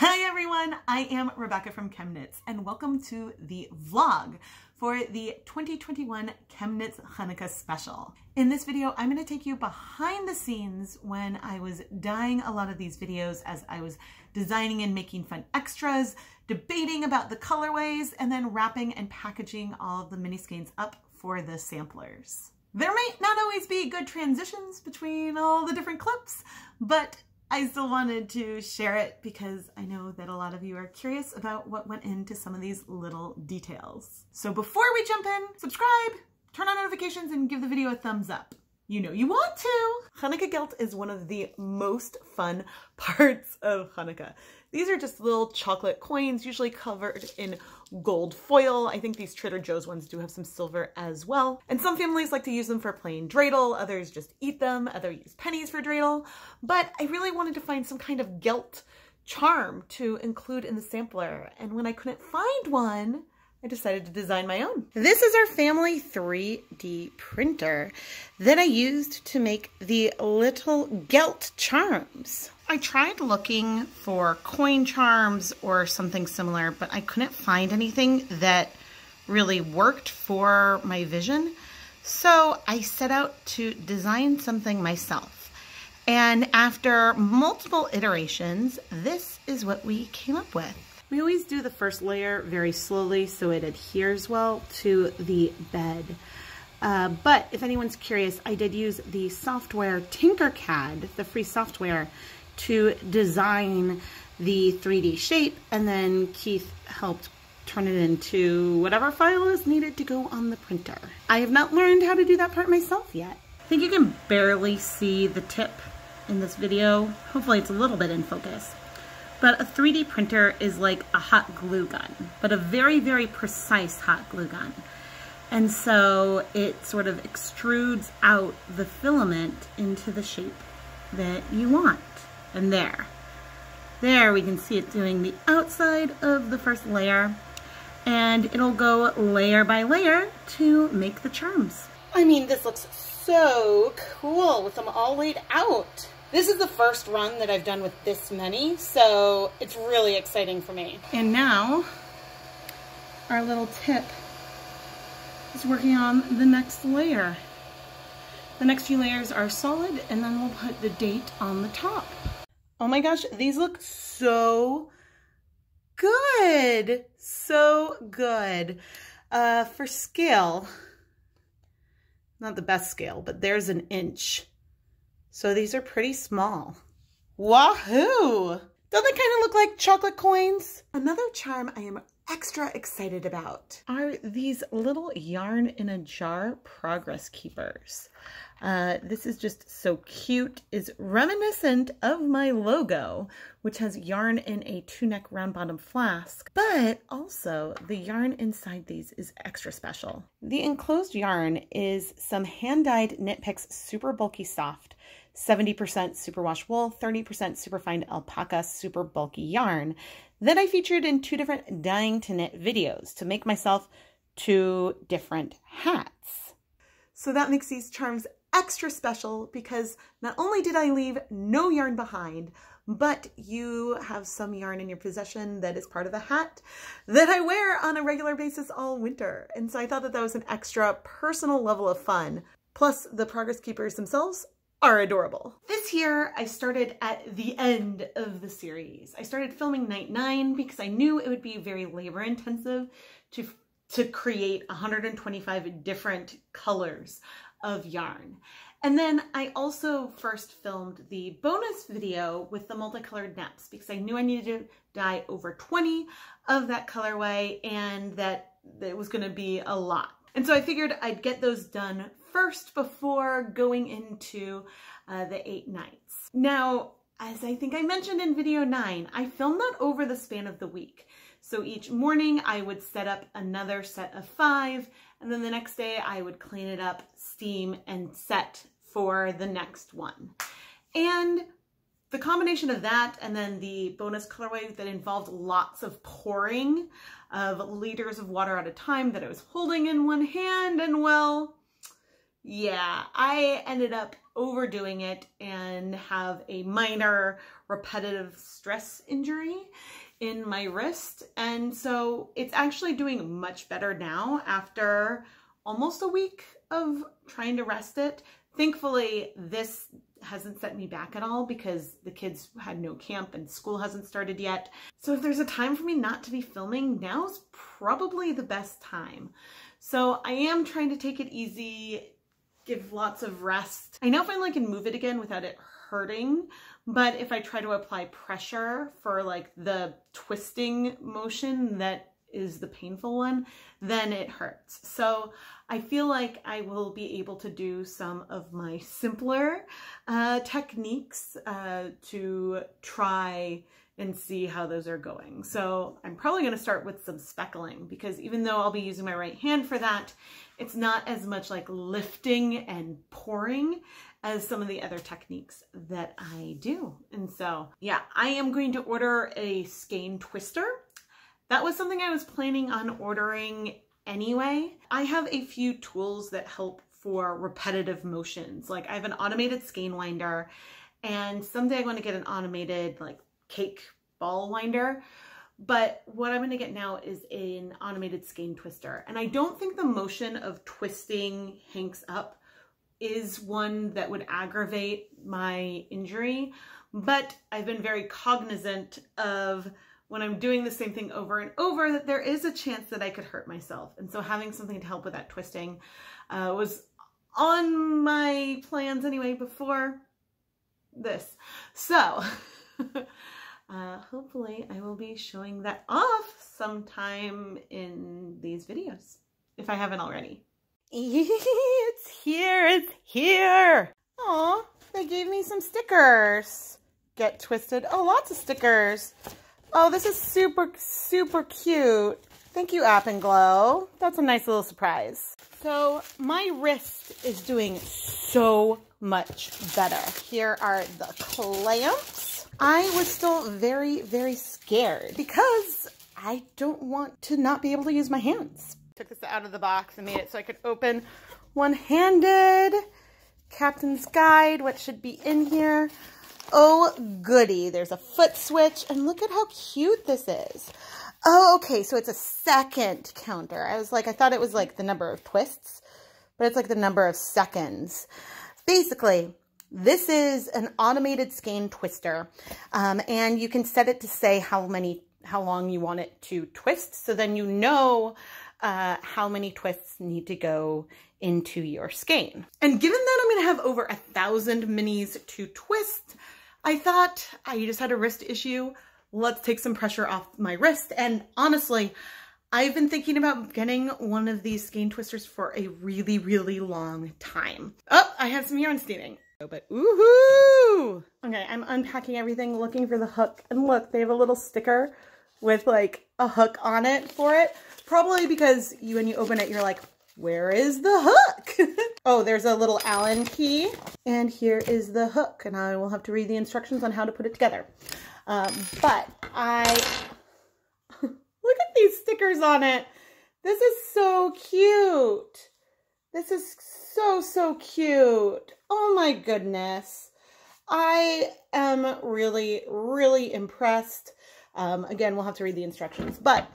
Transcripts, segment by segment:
Hi everyone, I am Rebecca from ChemKnits and welcome to the vlog for the 2021 ChemKnits Chanukah special. In this video, I'm going to take you behind the scenes when I was dyeing a lot of these videos as I was designing and making fun extras, debating about the colorways, and then wrapping and packaging all of the Miniskeins up for the samplers. There might not always be good transitions between all the different clips, but I still wanted to share it because I know that a lot of you are curious about what went into some of these little details. So before we jump in, subscribe, turn on notifications, and give the video a thumbs up. You know you want to! Chanukah Gelt is one of the most fun parts of Chanukah. These are just little chocolate coins, usually covered in gold foil. I think these Trader Joe's ones do have some silver as well. And some families like to use them for plain dreidel, others just eat them, others use pennies for dreidel. But I really wanted to find some kind of Gelt charm to include in the sampler. And when I couldn't find one, I decided to design my own. This is our family 3D printer that I used to make the little Gelt charms. I tried looking for coin charms or something similar, but I couldn't find anything that really worked for my vision. So I set out to design something myself. And after multiple iterations, this is what we came up with. We always do the first layer very slowly so it adheres well to the bed. But if anyone's curious, I did use the software Tinkercad, the free software, to design the 3D shape, and then Keith helped turn it into whatever file is needed to go on the printer. I have not learned how to do that part myself yet. I think you can barely see the tip in this video. Hopefully it's a little bit in focus. But a 3D printer is like a hot glue gun, but a very, very precise hot glue gun. And so it sort of extrudes out the filament into the shape that you want. And there we can see it doing the outside of the first layer, and it'll go layer by layer to make the charms. I mean, this looks so cool with them all laid out. This is the first run that I've done with this many, so it's really exciting for me. And now our little tip is working on the next layer. The next few layers are solid, and then we'll put the date on the top. Oh my gosh, these look so good. So good. For scale, not the best scale, but there's an inch. So these are pretty small. Wahoo! Don't they kind of look like chocolate coins? Another charm I am extra excited about are these little yarn in a jar progress keepers. This is just so cute. It's reminiscent of my logo, which has yarn in a 2-neck round bottom flask, but also the yarn inside these is extra special. The enclosed yarn is some hand-dyed Knit Picks Super Bulky Soft, 70% superwash wool, 30% superfine alpaca super bulky yarn that I featured in 2 different dyeing to knit videos to make myself 2 different hats. So that makes these charms extra special because not only did I leave no yarn behind, but you have some yarn in your possession that is part of the hat that I wear on a regular basis all winter. And so I thought that that was an extra personal level of fun. Plus the progress keepers themselves are adorable. This year, I started at the end of the series. I started filming night 9 because I knew it would be very labor intensive to create 125 different colors of yarn. And then I also first filmed the bonus video with the multicolored nets because I knew I needed to dye over 20 of that colorway and that it was going to be a lot. And so I figured I'd get those done first before going into the 8 nights. Now, as I think I mentioned in video 9, I filmed that over the span of the week. So each morning I would set up another set of 5, and then the next day I would clean it up, steam, and set for the next one. And the combination of that and then the bonus colorway that involved lots of pouring of liters of water at a time that I was holding in one hand, and well, Yeah, I ended up overdoing it and have a minor repetitive stress injury in my wrist. And so it's actually doing much better now after almost a week of trying to rest it. Thankfully, this hasn't set me back at all because the kids had no camp and school hasn't started yet. So if there's a time for me not to be filming, now's probably the best time. So I am trying to take it easy, give lots of rest. I now finally can move it again without it hurting, but if I try to apply pressure for like the twisting motion that is the painful one, then it hurts. So I feel like I will be able to do some of my simpler techniques to try and see how those are going. So I'm probably going to start with some speckling, because even though I'll be using my right hand for that, it's not as much like lifting and pouring as some of the other techniques that I do. And so yeah, I am going to order a Skein Twister. That was something I was planning on ordering anyway. I have a few tools that help for repetitive motions. Like I have an automated skein winder, and someday I want to get an automated like cake ball winder. But what I'm going to get now is an automated Skein Twister. And I don't think the motion of twisting Hanks up is one that would aggravate my injury. But I've been very cognizant of when I'm doing the same thing over and over that there is a chance that I could hurt myself. And so having something to help with that twisting was on my plans anyway before this. So hopefully I will be showing that off sometime in these videos, if I haven't already. It's here, it's here. Aw, they gave me some stickers. Get twisted. Oh, lots of stickers. Oh, this is super, super cute. Thank you, App and Glow. That's a nice little surprise. So my wrist is doing so much better. Here are the clamps. I was still very, very scared because I don't want to not be able to use my hands. Took this out of the box and made it so I could open one-handed. Captain's Guide, what should be in here. Oh, goody. There's a foot switch, and look at how cute this is. Oh, okay, so it's a second counter. I thought it was like the number of twists, but it's like the number of seconds. Basically, this is an automated Skein Twister, and you can set it to say how long you want it to twist, so then you know how many twists need to go into your skein. And given that I'm going to have over 1,000 minis to twist, I thought I just had a wrist issue. Let's take some pressure off my wrist. And honestly, I've been thinking about getting one of these Skein Twisters for a really, really long time. Oh, I have some yarn steaming. But woohoo! Okay, I'm unpacking everything, looking for the hook. And look, they have a little sticker with like a hook on it for it. Probably because when you open it, you're like, where is the hook? Oh, there's a little Allen key, and here is the hook, and I will have to read the instructions on how to put it together. But look at these stickers on it. This is so cute. This is so, so cute. Oh my goodness. I am really, really impressed. Again, we'll have to read the instructions, but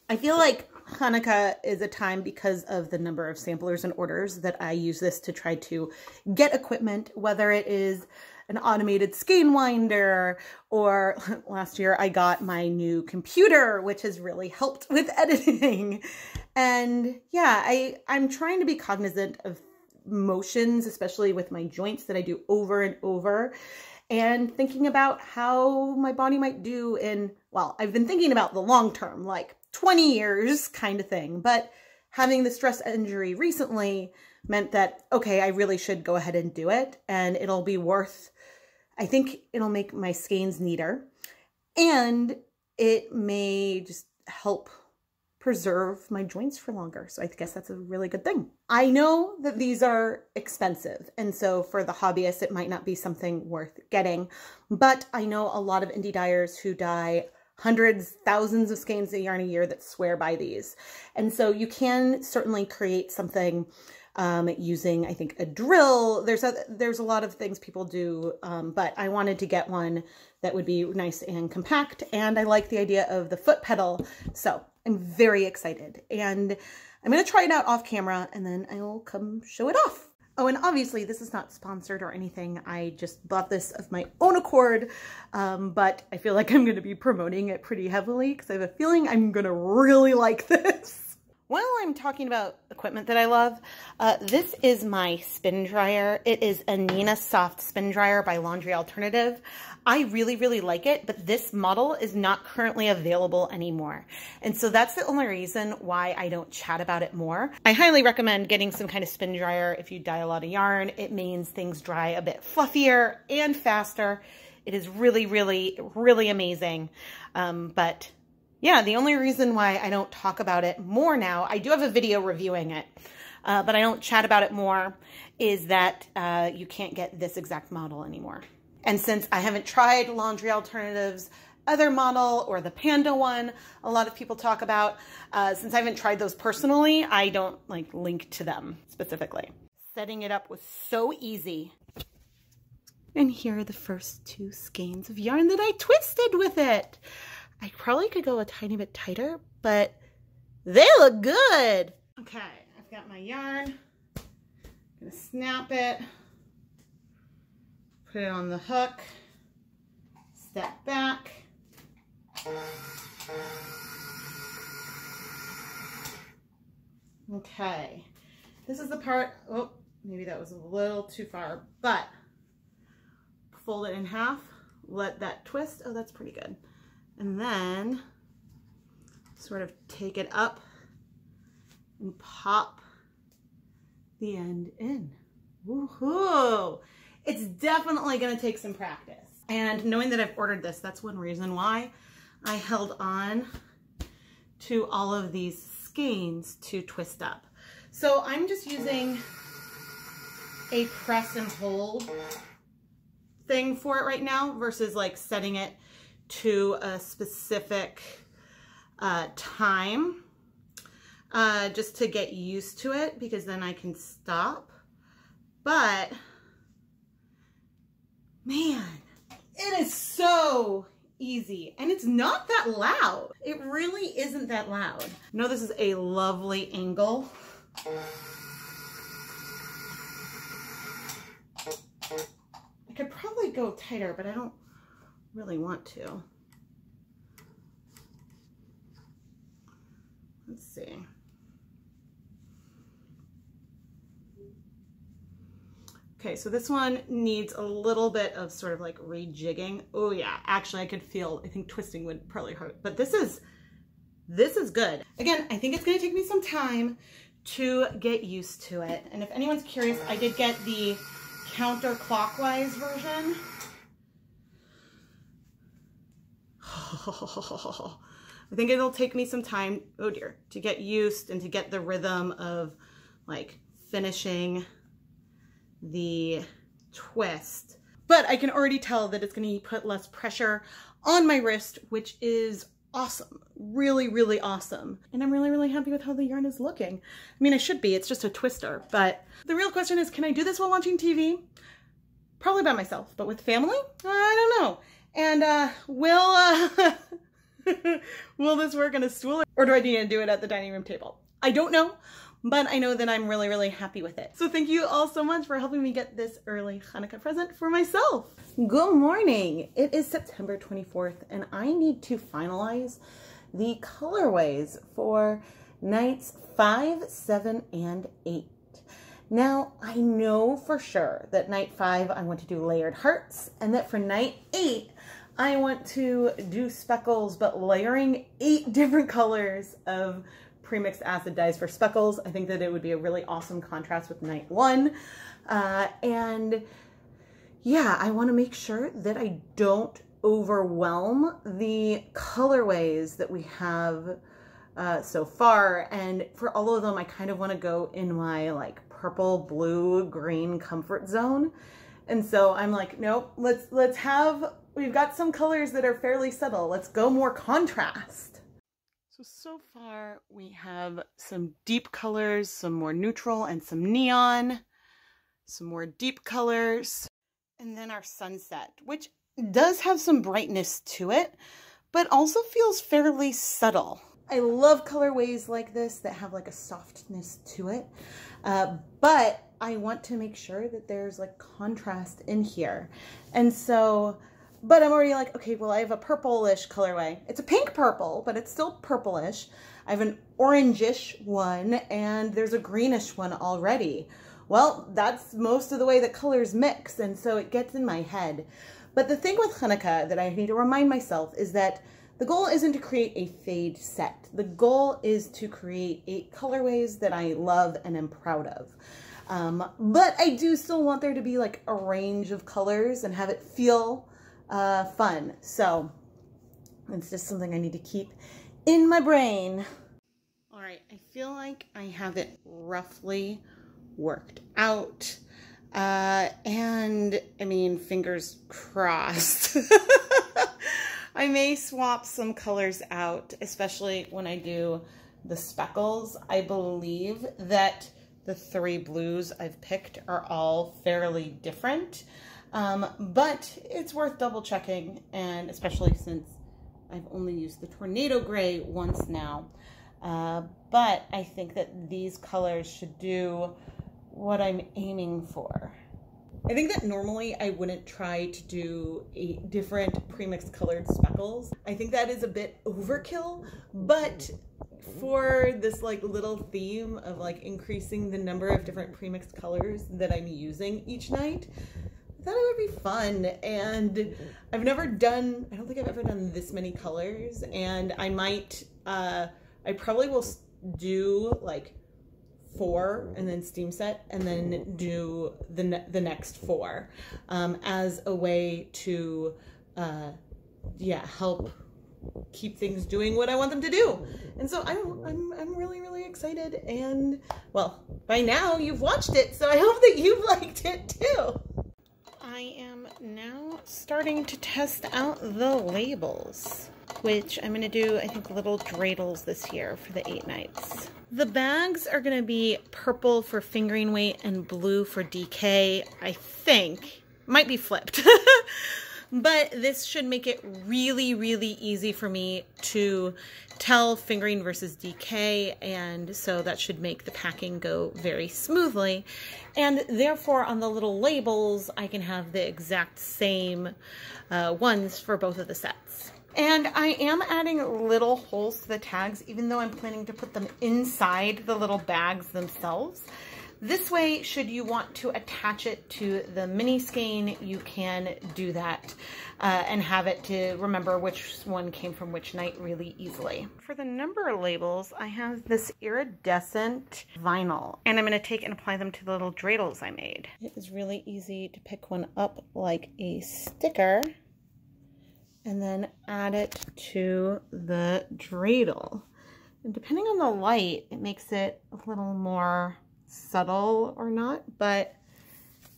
I feel like Hanukkah is a time, because of the number of samplers and orders, that I use this to try to get equipment, whether it is an automated skein winder, or last year I got my new computer, which has really helped with editing. And yeah, I'm trying to be cognizant of motions, especially with my joints that I do over and over, and thinking about how my body might do in, well, I've been thinking about the long term, like 20 years kind of thing, but having the stress injury recently meant that, okay, I really should go ahead and do it, and it'll be worth, I think it'll make my skeins neater, and it may just help preserve my joints for longer. So I guess that's a really good thing. I know that these are expensive, and so for the hobbyist, it might not be something worth getting, but I know a lot of indie dyers who dye hundreds, thousands of skeins of yarn a year that swear by these. And so you can certainly create something using, I think, a drill. There's a lot of things people do, but I wanted to get one that would be nice and compact, and I like the idea of the foot pedal, so I'm very excited. And I'm going to try it out off camera, and then I will come show it off. Oh, and obviously this is not sponsored or anything. I just bought this of my own accord, but I feel like I'm going to be promoting it pretty heavily because I have a feeling I'm going to really like this. While I'm talking about equipment that I love, this is my spin dryer. It is a Nina Soft Spin Dryer by Laundry Alternative. I really, really like it, but this model is not currently available anymore. And so that's the only reason why I don't chat about it more. I highly recommend getting some kind of spin dryer if you dye a lot of yarn. It means things dry a bit fluffier and faster. It is really, really, really amazing. But yeah, the only reason why I don't talk about it more now, I do have a video reviewing it, but I don't chat about it more, is that you can't get this exact model anymore. And since I haven't tried Laundry Alternative's other model or the Panda one a lot of people talk about, since I haven't tried those personally, I don't like link to them specifically. Setting it up was so easy. And here are the first 2 skeins of yarn that I twisted with it. I probably could go a tiny bit tighter, but they look good. Okay, I've got my yarn. I'm gonna snap it, put it on the hook, step back. Okay, this is the part, oh, maybe that was a little too far, but fold it in half, let that twist. Oh, that's pretty good. And then sort of take it up and pop the end in. Woohoo! It's definitely going to take some practice. And knowing that I've ordered this, that's one reason why I held on to all of these skeins to twist up. So I'm just using a press and hold thing for it right now versus like setting it to a specific time just to get used to it, because then I can stop. But man, it is so easy, and it's not that loud. It really isn't that loud. I know this is a lovely angle. I could probably go tighter, but I don't really want to. Let's see. Okay, so this one needs a little bit of sort of like rejigging. Oh yeah, actually I could feel, I think twisting would probably hurt, but this is good. Again, I think it's gonna take me some time to get used to it. And if anyone's curious, I did get the counterclockwise version. I think it'll take me some time, oh dear, to get used and to get the rhythm of like finishing the twist. But I can already tell that it's going to put less pressure on my wrist, which is awesome. Really, really awesome. And I'm really, really happy with how the yarn is looking. I mean, I should be, it's just a twister, but the real question is, can I do this while watching TV? Probably by myself, but with family? I don't know. And will this work on a stool, or do I need to do it at the dining room table? I don't know, but I know that I'm really, really happy with it. So thank you all so much for helping me get this early Hanukkah present for myself. Good morning. It is September 24th, and I need to finalize the colorways for nights 5, 7, and 8. Now, I know for sure that night 5, I want to do layered hearts, and that for night 8, I want to do speckles, but layering 8 different colors of premixed acid dyes for speckles. I think that it would be a really awesome contrast with night 1. And yeah, I want to make sure that I don't overwhelm the colorways that we have so far. And for all of them, I kind of want to go in my like purple, blue, green comfort zone. And so I'm like, nope, we've got some colors that are fairly subtle. Let's go more contrast. So far we have some deep colors, some more neutral and some neon, some more deep colors, and then our sunset, which does have some brightness to it, but also feels fairly subtle. I love colorways like this that have like a softness to it, but I want to make sure that there's like contrast in here. And so, but I'm already like, okay, well, I have a purplish colorway. It's a pink purple, but it's still purplish. I have an orangish one, and there's a greenish one already. Well, that's most of the way that colors mix, and so it gets in my head. But the thing with Chanukah that I need to remind myself is that the goal isn't to create a fade set. The goal is to create colorways that I love and am proud of. But I do still want there to be like a range of colors and have it feel fun. So it's just something I need to keep in my brain. All right, I feel like I have it roughly worked out. And I mean, fingers crossed. I may swap some colors out, especially when I do the speckles. I believe that the 3 blues I've picked are all fairly different. But it's worth double checking, and especially since I've only used the tornado gray once now. But I think that these colors should do what I'm aiming for. I think that normally I wouldn't try to do a different premixed colored speckles. I think that is a bit overkill, but for this like little theme of like increasing the number of different premixed colors that I'm using each night, I thought it would be fun. And I've never done, I don't think I've ever done this many colors, and I might, I probably will do like 4 and then steam set and then do the next 4 as a way to help keep things doing what I want them to do. And so I'm really excited, and well, by now you've watched it, so I hope that you've liked it too. I am now starting to test out the labels, which I'm going to do, I think, little dreidels this year for the 8 nights. The bags are going to be purple for fingering weight and blue for DK, I think. Might be flipped. But this should make it really easy for me to tell fingering versus DK, and so that should make the packing go very smoothly. And therefore, on the little labels, I can have the exact same ones for both of the sets. And I am adding little holes to the tags, even though I'm planning to put them inside the little bags themselves. This way, should you want to attach it to the mini skein, you can do that and have it to remember which one came from which night really easily. For the number labels, I have this iridescent vinyl, and I'm going to take and apply them to the little dreidels I made. It is really easy to pick one up like a sticker and then add it to the dreidel. And depending on the light, it makes it a little more subtle or not, but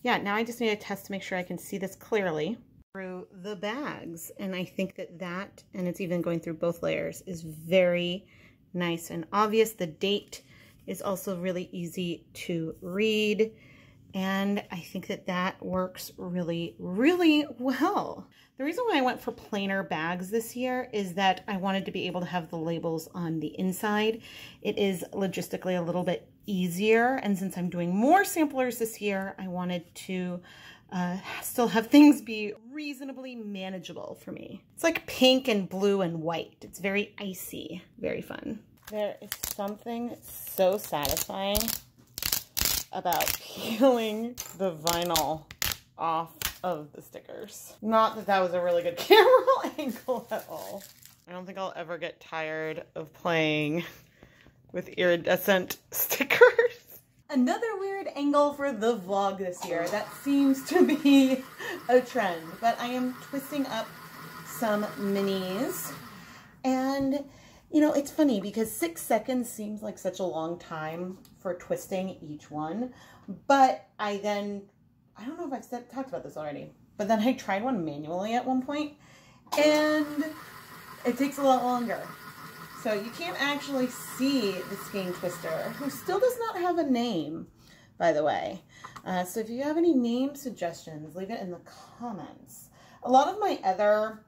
yeah, now I just need to test to make sure I can see this clearly through the bags. And I think that, and it's even going through both layers, is very nice and obvious. The date is also really easy to read, and I think that works really well. The reason why I went for plainer bags this year is that I wanted to be able to have the labels on the inside. It is logistically a little bit easier, and since I'm doing more samplers this year, I wanted to still have things be reasonably manageable for me. It's like pink and blue and white. It's very icy, very fun. There is something so satisfying about peeling the vinyl off of the stickers. Not that was a really good camera angle at all. I don't think I'll ever get tired of playing with iridescent stickers. Another weird angle for the vlog this year. That seems to be a trend, but I am twisting up some minis. And you know, it's funny because 6 seconds seems like such a long time for twisting each one, but I don't know if I've talked about this already, but then I tried one manually at one point, and it takes a lot longer. So you can't actually see the Skein Twister, who still does not have a name, by the way. So if you have any name suggestions, leave it in the comments. A lot of my other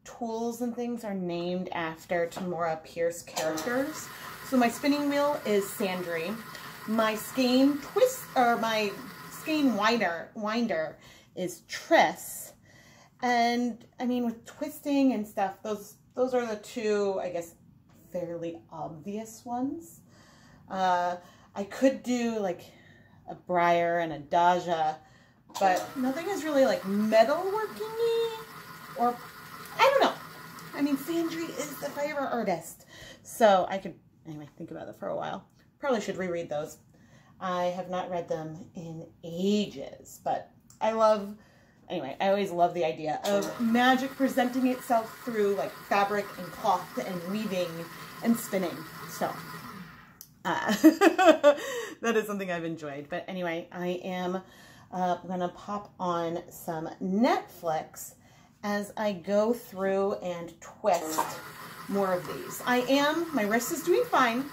tools and things are named after Tamora Pierce characters. So my spinning wheel is Sandry. My Skein my Skein winder is Triss. And I mean, with twisting and stuff, those are the two, I guess, fairly obvious ones. I could do like a Briar and a Daja, but nothing is really like metalworking-y, or I don't know. I mean, Sandry is the favorite artist, so I could anyway think about it for a while. Probably should reread those. I have not read them in ages, but I always love the idea of magic presenting itself through like fabric and cloth and weaving and spinning. So that is something I've enjoyed. But anyway, I am gonna pop on some Netflix as I go through and twist more of these. My wrist is doing fine.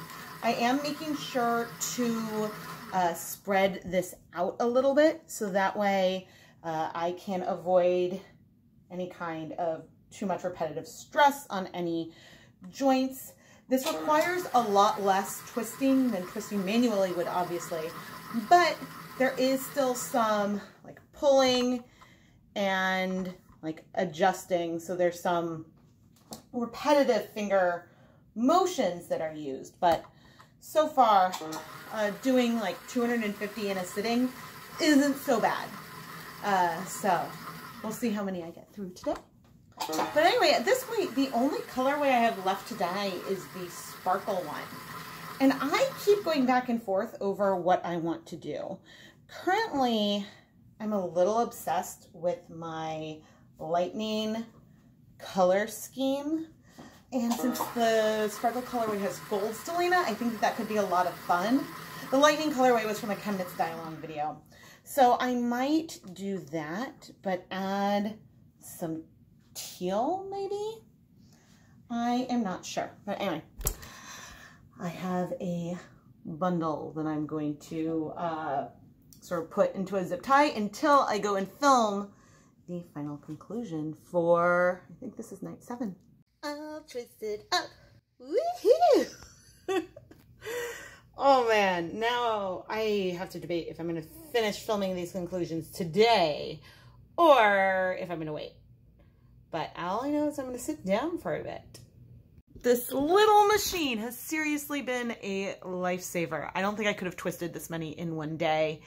I am making sure to spread this out a little bit so that way I can avoid any kind of too much repetitive stress on any joints. This requires a lot less twisting than twisting manually would, obviously, but there is still some like pulling and like adjusting. So there's some repetitive finger motions that are used, but so far doing like 250 in a sitting isn't so bad. So we'll see how many I get through today. But anyway, at this point, the only colorway I have left to dye is the sparkle one. And I keep going back and forth over what I want to do. Currently, I'm a little obsessed with my lightning color scheme. And since the sparkle colorway has gold stellina, I think that could be a lot of fun. The lightning colorway was from a ChemKnits dye-along video. So I might do that, but add some teal, maybe? I am not sure. But anyway, I have a bundle that I'm going to sort of put into a zip tie until I go and film the final conclusion for, I think this is night 7. All twisted up. Woohoo! Oh man, now I have to debate if I'm going to finish filming these conclusions today or if I'm going to wait. But all I know is I'm going to sit down for a bit. This little machine has seriously been a lifesaver. I don't think I could have twisted this many in one day.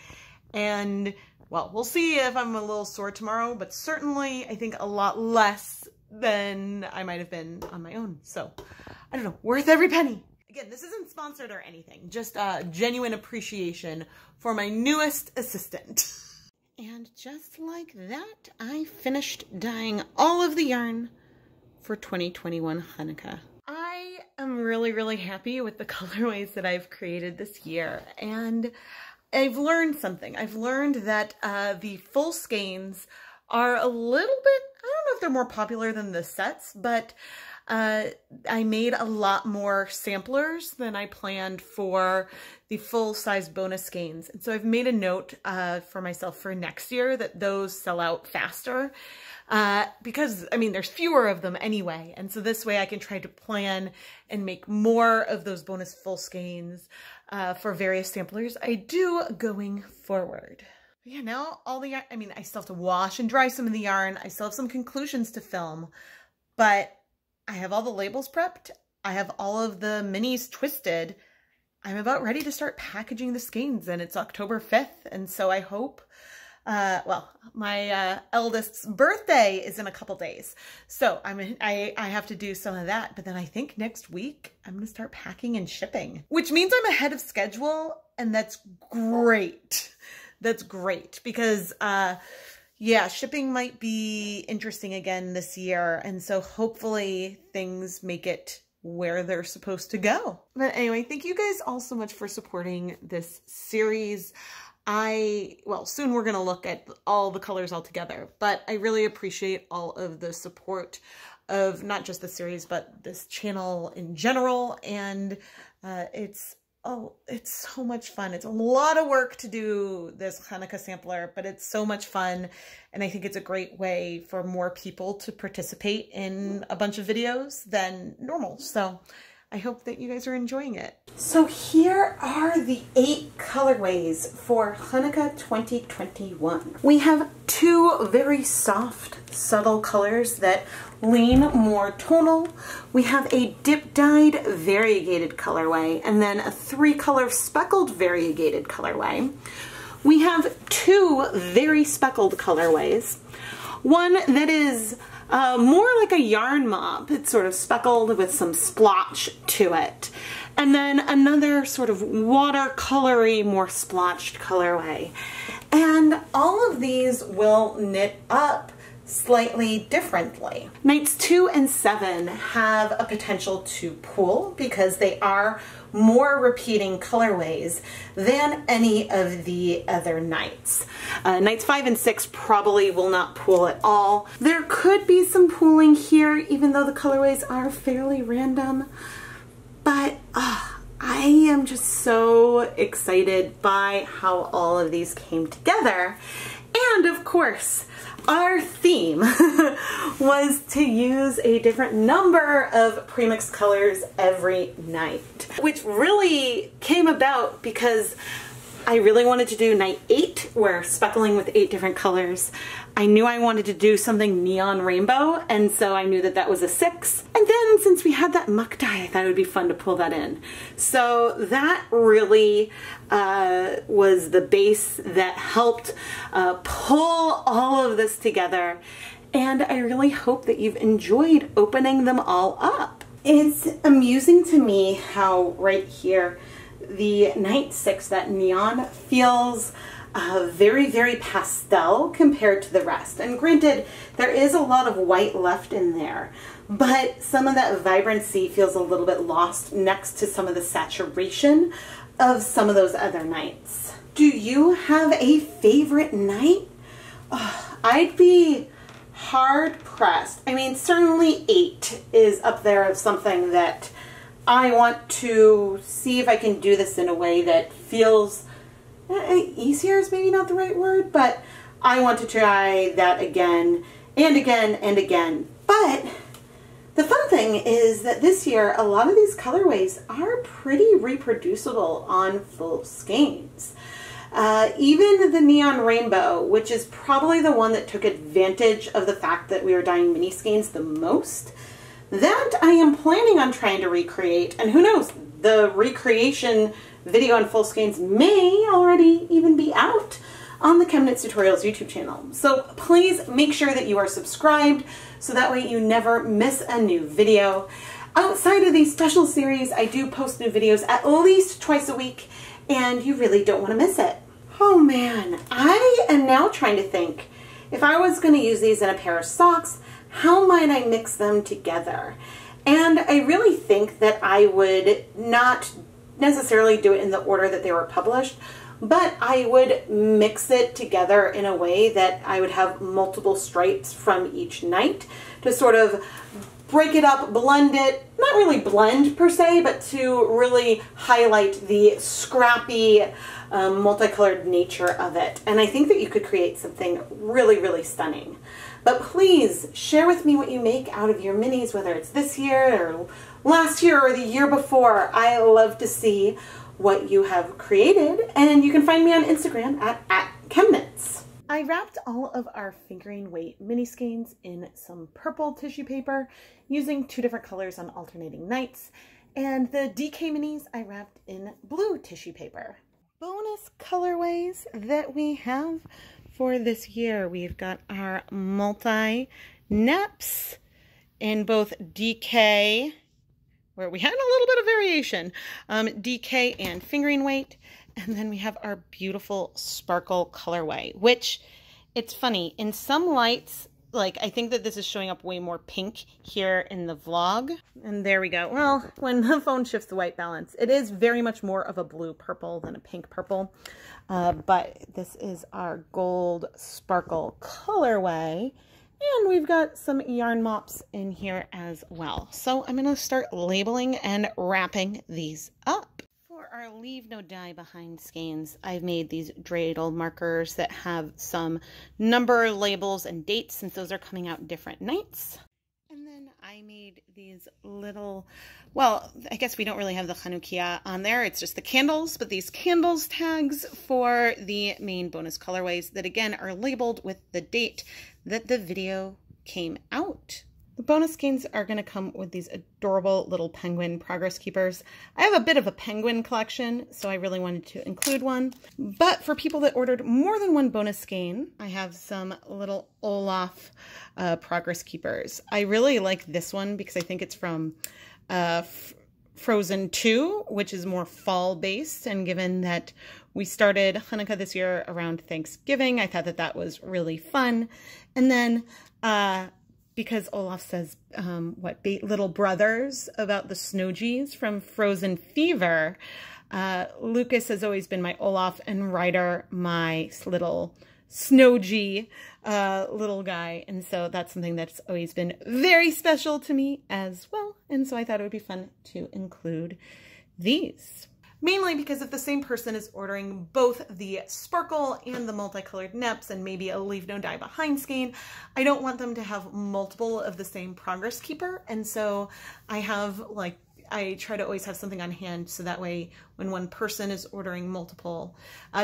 And, well, we'll see if I'm a little sore tomorrow, but certainly I think a lot less than I might have been on my own. So, I don't know, worth every penny. Again, this isn't sponsored or anything, just genuine appreciation for my newest assistant. And just like that, I finished dyeing all of the yarn for 2021 Hanukkah. I am really, really happy with the colorways that I've created this year. And I've learned something. I've learned that the full skeins are a little bit, I don't know if they're more popular than the sets, but I made a lot more samplers than I planned for the full-size bonus skeins. And so I've made a note for myself for next year that those sell out faster because, I mean, there's fewer of them anyway. And so this way I can try to plan and make more of those bonus full skeins for various samplers I do going forward. But yeah, now all the yarn, I mean, I still have to wash and dry some of the yarn. I still have some conclusions to film, but I have all the labels prepped. I have all of the minis twisted. I'm about ready to start packaging the skeins, and it's October 5th. And so I hope, well, my eldest's birthday is in a couple days. So I have to do some of that. But then I think next week I'm going to start packing and shipping, which means I'm ahead of schedule. And that's great. That's great because, yeah, shipping might be interesting again this year. And so hopefully things make it where they're supposed to go. But anyway, thank you guys all so much for supporting this series. Well, soon we're going to look at all the colors all together, but I really appreciate all of the support of not just the series, but this channel in general. And it's so much fun. It's a lot of work to do this Chanukah sampler, but it's so much fun. And I think it's a great way for more people to participate in a bunch of videos than normal. So I hope that you guys are enjoying it. So here are the 8 colorways for Chanukah 2021. We have 2 very soft, subtle colors that lean more tonal. We have a dip-dyed variegated colorway and then a 3-color speckled variegated colorway. We have 2 very speckled colorways. One that is more like a yarn mop. It's sort of speckled with some splotch to it. And then another sort of watercolory, more splotched colorway. And all of these will knit up slightly differently. Nights 2 and 7 have a potential to pool because they are more repeating colorways than any of the other nights. Nights 5 and 6 probably will not pool at all. There could be some pooling here, even though the colorways are fairly random, but I am just so excited by how all of these came together. And of course, our theme was to use a different number of premixed colors every night, which really came about because I really wanted to do night 8, where speckling with 8 different colors. I knew I wanted to do something neon rainbow, and so I knew that that was a 6. And then since we had that muck dye, I thought it would be fun to pull that in. So that really was the base that helped pull all of this together. And I really hope that you've enjoyed opening them all up. It's amusing to me how right here, the night 6, that neon feels very, very pastel compared to the rest. And granted, there is a lot of white left in there, but some of that vibrancy feels a little bit lost next to some of the saturation of some of those other nights. Do you have a favorite night? I'd be hard pressed. I mean, certainly 8 is up there of something that I want to see if I can do this in a way that feels easier is maybe not the right word, but I want to try that again and again and again. But the fun thing is that this year, a lot of these colorways are pretty reproducible on full skeins. Even the neon rainbow, which is probably the one that took advantage of the fact that we were dyeing Miniskeins the most, that I am planning on trying to recreate. And who knows, the recreation video on full skeins may already even be out on the ChemKnits Tutorials YouTube channel. So please make sure that you are subscribed so that way you never miss a new video. Outside of these special series, I do post new videos at least twice a week, and you really don't want to miss it. Oh man, I am now trying to think, if I was going to use these in a pair of socks, how might I mix them together? And I really think that I would not necessarily do it in the order that they were published, but I would mix it together in a way that I would have multiple stripes from each night to sort of break it up, blend it, not really blend per se, but to really highlight the scrappy, multicolored nature of it. And I think that you could create something really, really stunning. But please share with me what you make out of your minis, whether it's this year or last year or the year before. I love to see what you have created, and you can find me on Instagram at ChemKnits. I wrapped all of our fingering weight Miniskeins in some purple tissue paper using 2 different colors on alternating nights, and the DK minis I wrapped in blue tissue paper. Bonus colorways that we have for this year, we've got our multi neps in both DK, where we had a little bit of variation, DK and fingering weight. And then we have our beautiful sparkle colorway, which, it's funny, in some lights, like I think that this is showing up way more pink here in the vlog. And there we go. Well, when the phone shifts the white balance, it is very much more of a blue purple than a pink purple. But this is our gold sparkle colorway. And we've got some yarn mops in here as well. So I'm going to start labeling and wrapping these up. For our leave no dye behind skeins, I've made these dreidel markers that have some number labels and dates, since those are coming out different nights. And then I made these little, well, I guess we don't really have the Chanukah on there. It's just the candles, but these candles tags for the main bonus colorways that again are labeled with the date that the video came out. The bonus skeins are going to come with these adorable little penguin progress keepers. I have a bit of a penguin collection, so I really wanted to include one. But for people that ordered more than one bonus skein, I have some little Olaf progress keepers. I really like this one because I think it's from Frozen 2, which is more fall based. And given that we started Hanukkah this year around Thanksgiving, I thought that that was really fun. And then because Olaf says, little brothers about the Snowgies from Frozen Fever, Lucas has always been my Olaf, and Ryder my little Snowgie little guy. And so that's something that's always been very special to me as well. And so I thought it would be fun to include these. Mainly because if the same person is ordering both the sparkle and the multicolored neps and maybe a leave no dye behind skein, I don't want them to have multiple of the same progress keeper. And so I have I try to always have something on hand, so that way when one person is ordering multiple,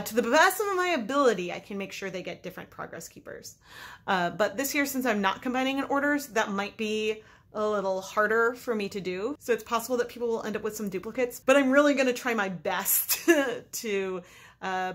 to the best of my ability, I can make sure they get different progress keepers. But this year, since I'm not combining in orders, that might be a little harder for me to do. So it's possible that people will end up with some duplicates, but I'm really going to try my best to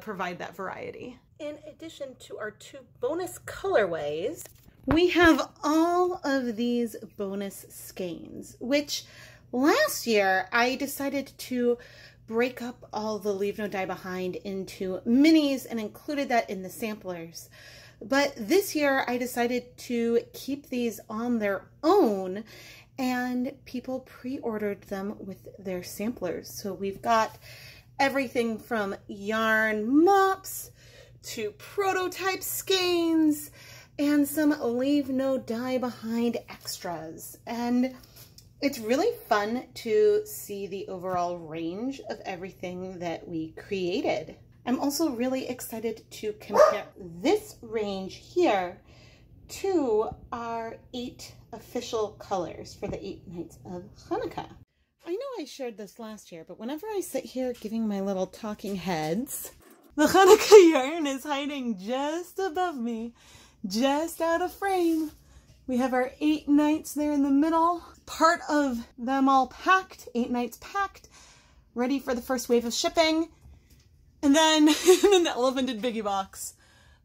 provide that variety. In addition to our 2 bonus colorways, we have all of these bonus skeins, which last year I decided to break up all the leave no dye behind into minis and included that in the samplers. But this year I decided to keep these on their own, and people pre-ordered them with their samplers. So we've got everything from yarn mops to prototype skeins and some leave no dye behind extras. And it's really fun to see the overall range of everything that we created. I'm also really excited to compare this range here to our 8 official colors for the 8 nights of Hanukkah. I know I shared this last year, but whenever I sit here giving my little talking heads, the Hanukkah yarn is hiding just above me, just out of frame. We have our 8 nights there in the middle, part of them all packed, 8 nights packed, ready for the first wave of shipping. And then the elephant biggie box,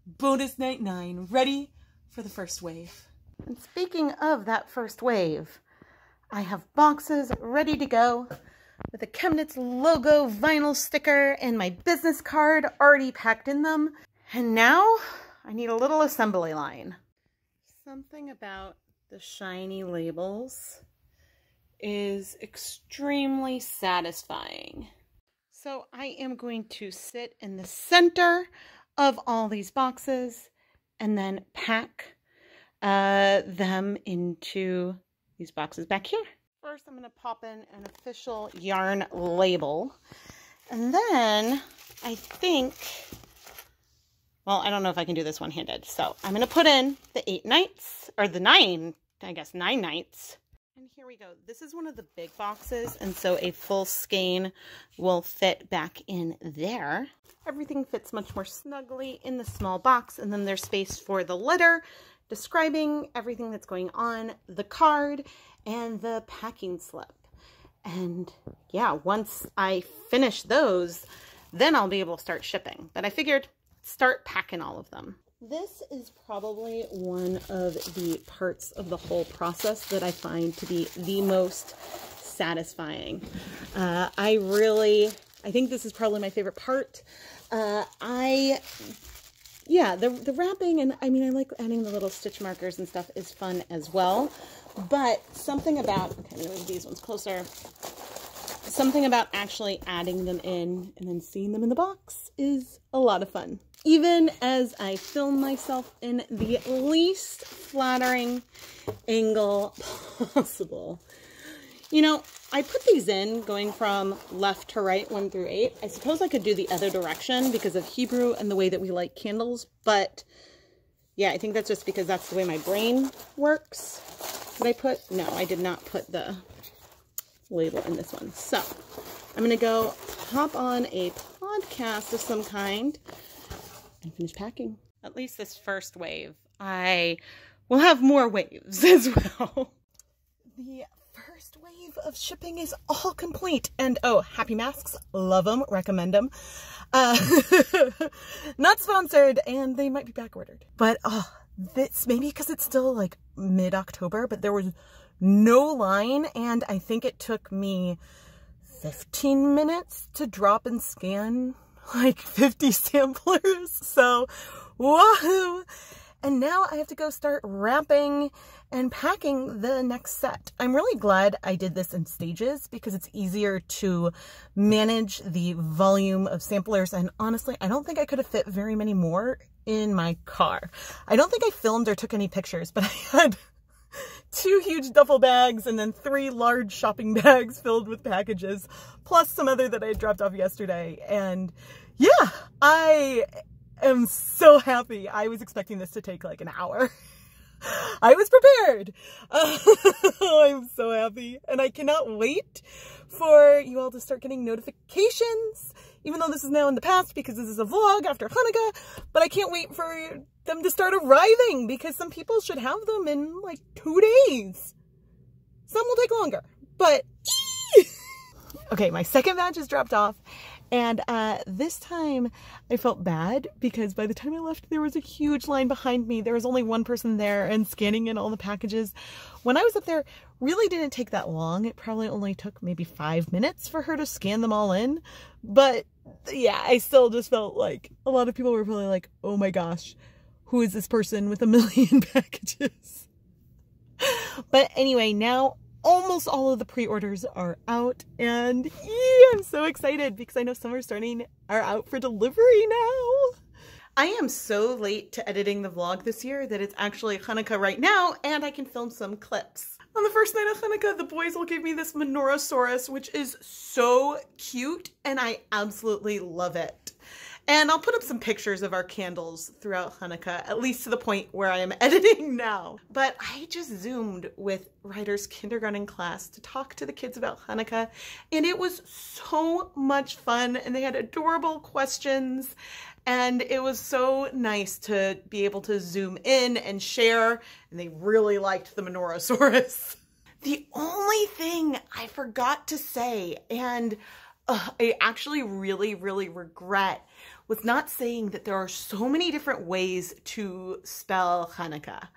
bonus night 9, ready for the first wave. And speaking of that first wave, I have boxes ready to go with a ChemKnits logo vinyl sticker and my business card already packed in them. And now I need a little assembly line. Something about the shiny labels is extremely satisfying. So I am going to sit in the center of all these boxes and then pack them into these boxes back here. First, I'm going to pop in an official yarn label. And then I think, well, I don't know if I can do this one-handed. So I'm going to put in the 8 nights, or the 9 nights. And here we go. This is one of the big boxes, and so a full skein will fit back in there. Everything fits much more snugly in the small box, and then there's space for the letter describing everything that's going on, the card, and the packing slip. And yeah, once I finish those, then I'll be able to start shipping. But I figured start packing all of them. This is probably one of the parts of the whole process that I find to be the most satisfying. I think this is probably my favorite part. Yeah, the wrapping, and I mean, I like adding the little stitch markers and stuff is fun as well. But something about, okay, I'm gonna move these ones closer. Something about actually adding them in and then seeing them in the box is a lot of fun. even as I film myself in the least flattering angle possible. You know, I put these in going from left to right, 1 through 8. I suppose I could do the other direction because of Hebrew and the way that we light candles, but yeah, I think that's just because that's the way my brain works. Did I put? No, I did not put the label in this one. So I'm gonna go hop on a podcast of some kind and finish packing. At least this first wave. I will have more waves as well. The first wave of shipping is all complete, and oh, happy masks, love them, recommend them. Not sponsored, and they might be back ordered, but this maybe because it's still like mid-October, but there was no line, and I think it took me 15 minutes to drop and scan like 50 samplers. So woohoo! And now I have to go start wrapping and packing the next set. I'm really glad I did this in stages because it's easier to manage the volume of samplers. And honestly, I don't think I could have fit very many more in my car. I don't think I filmed or took any pictures, but I had 2 huge duffel bags and then 3 large shopping bags filled with packages, plus some other that I had dropped off yesterday. And yeah, I am so happy. I was expecting this to take like an hour. I was prepared. I'm so happy. And I cannot wait for you all to start getting notifications, even though this is now in the past because this is a vlog after Hanukkah, but I can't wait for them to start arriving because some people should have them in like 2 days. Some will take longer, but okay, my second batch is dropped off. And this time I felt bad because by the time I left, there was a huge line behind me. There was only one person there and scanning in all the packages. When I was up there, really didn't take that long. It probably only took maybe 5 minutes for her to scan them all in. But yeah, I still just felt like a lot of people were probably like, oh my gosh, who is this person with 1 million packages? But anyway, now almost all of the pre-orders are out, and I'm so excited because I know some are out for delivery now. I am so late to editing the vlog this year that it's actually Hanukkah right now, and I can film some clips. On the first night of Hanukkah, the boys will give me this Menorahsaurus, which is so cute, and I absolutely love it. And I'll put up some pictures of our candles throughout Hanukkah, at least to the point where I am editing now. But I just Zoomed with Ryder's kindergarten class to talk to the kids about Hanukkah, and it was so much fun, and they had adorable questions, and it was so nice to be able to zoom in and share, and they really liked the Menorahsaurus. The only thing I forgot to say, and I actually really regret, was not saying that there are so many different ways to spell Hanukkah.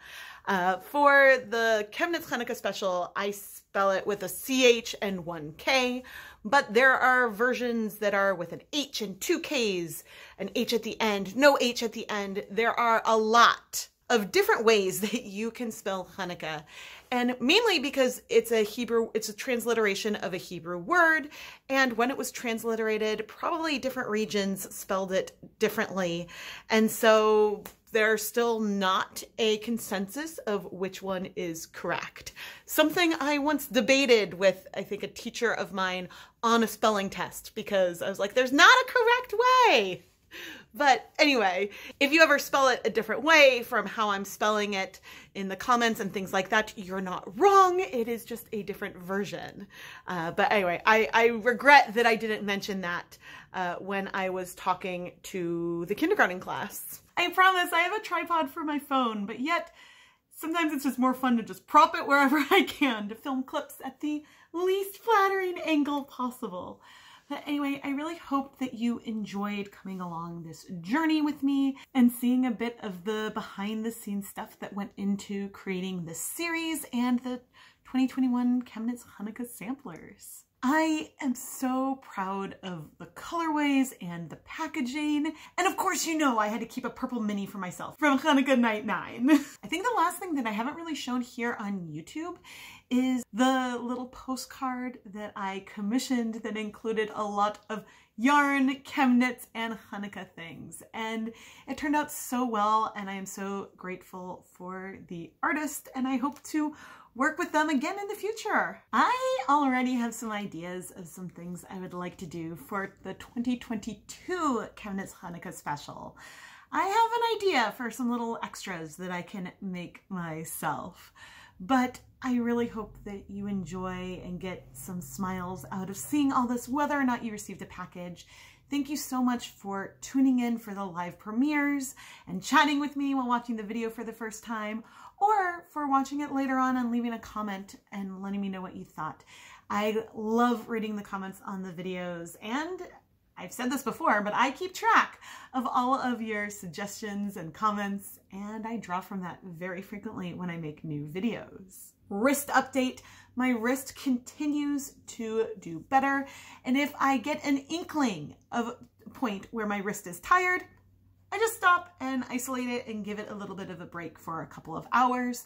For the ChemKnits Chanukah special, I spell it with a CH and 1 K, but there are versions that are with an H and 2 Ks, an H at the end, no H at the end. There are a lot of different ways that you can spell Hanukkah. And mainly because it's a transliteration of a Hebrew word. And when it was transliterated, probably different regions spelled it differently. And so there's still not a consensus of which one is correct. Something I once debated with, I think, a teacher of mine on a spelling test, because I was like, there's not a correct way. But anyway, if you ever spell it a different way from how I'm spelling it in the comments and things like that, you're not wrong. It is just a different version. But anyway, I regret that I didn't mention that when I was talking to the kindergarten class. I promise I have a tripod for my phone, but yet sometimes it's just more fun to just prop it wherever I can to film clips at the least flattering angle possible. But anyway, I really hope that you enjoyed coming along this journey with me and seeing a bit of the behind the scenes stuff that went into creating this series and the 2021 ChemKnits Chanukah samplers. I am so proud of the colorways and the packaging. And of course, you know, I had to keep a purple mini for myself from Hanukkah Night 9. I think the last thing that I haven't really shown here on YouTube is the little postcard that I commissioned that included a lot of yarn, ChemKnits, and Hanukkah things. And it turned out so well, and I am so grateful for the artist, and I hope to work with them again in the future. I already have some ideas of some things I would like to do for the 2022 ChemKnits Chanukah special. I have an idea for some little extras that I can make myself, but I really hope that you enjoy and get some smiles out of seeing all this, whether or not you received a package. Thank you so much for tuning in for the live premieres and chatting with me while watching the video for the first time, or for watching it later on and leaving a comment and letting me know what you thought. I love reading the comments on the videos, and I've said this before, but I keep track of all of your suggestions and comments, and I draw from that very frequently when I make new videos. Wrist update. My wrist continues to do better, and if I get an inkling of a point where my wrist is tired, I just stop and isolate it and give it a little bit of a break for a couple of hours,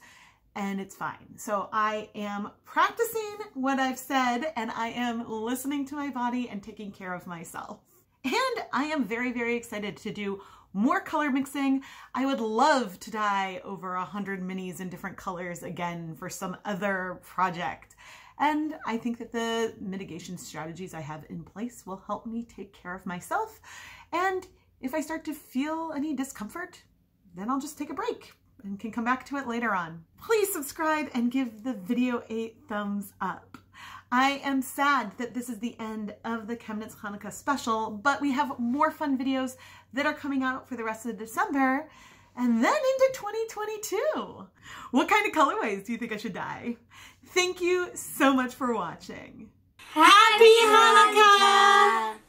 and it's fine. So I am practicing what I've said, and I am listening to my body and taking care of myself. And I am very, very excited to do more color mixing. I would love to dye over 100 minis in different colors again for some other project. And I think that the mitigation strategies I have in place will help me take care of myself. And if I start to feel any discomfort, then I'll just take a break and can come back to it later on. Please subscribe and give the video a thumbs up. I am sad that this is the end of the ChemKnits Chanukah special, but we have more fun videos that are coming out for the rest of December and then into 2022. What kind of colorways do you think I should dye? Thank you so much for watching. Happy Hanukkah!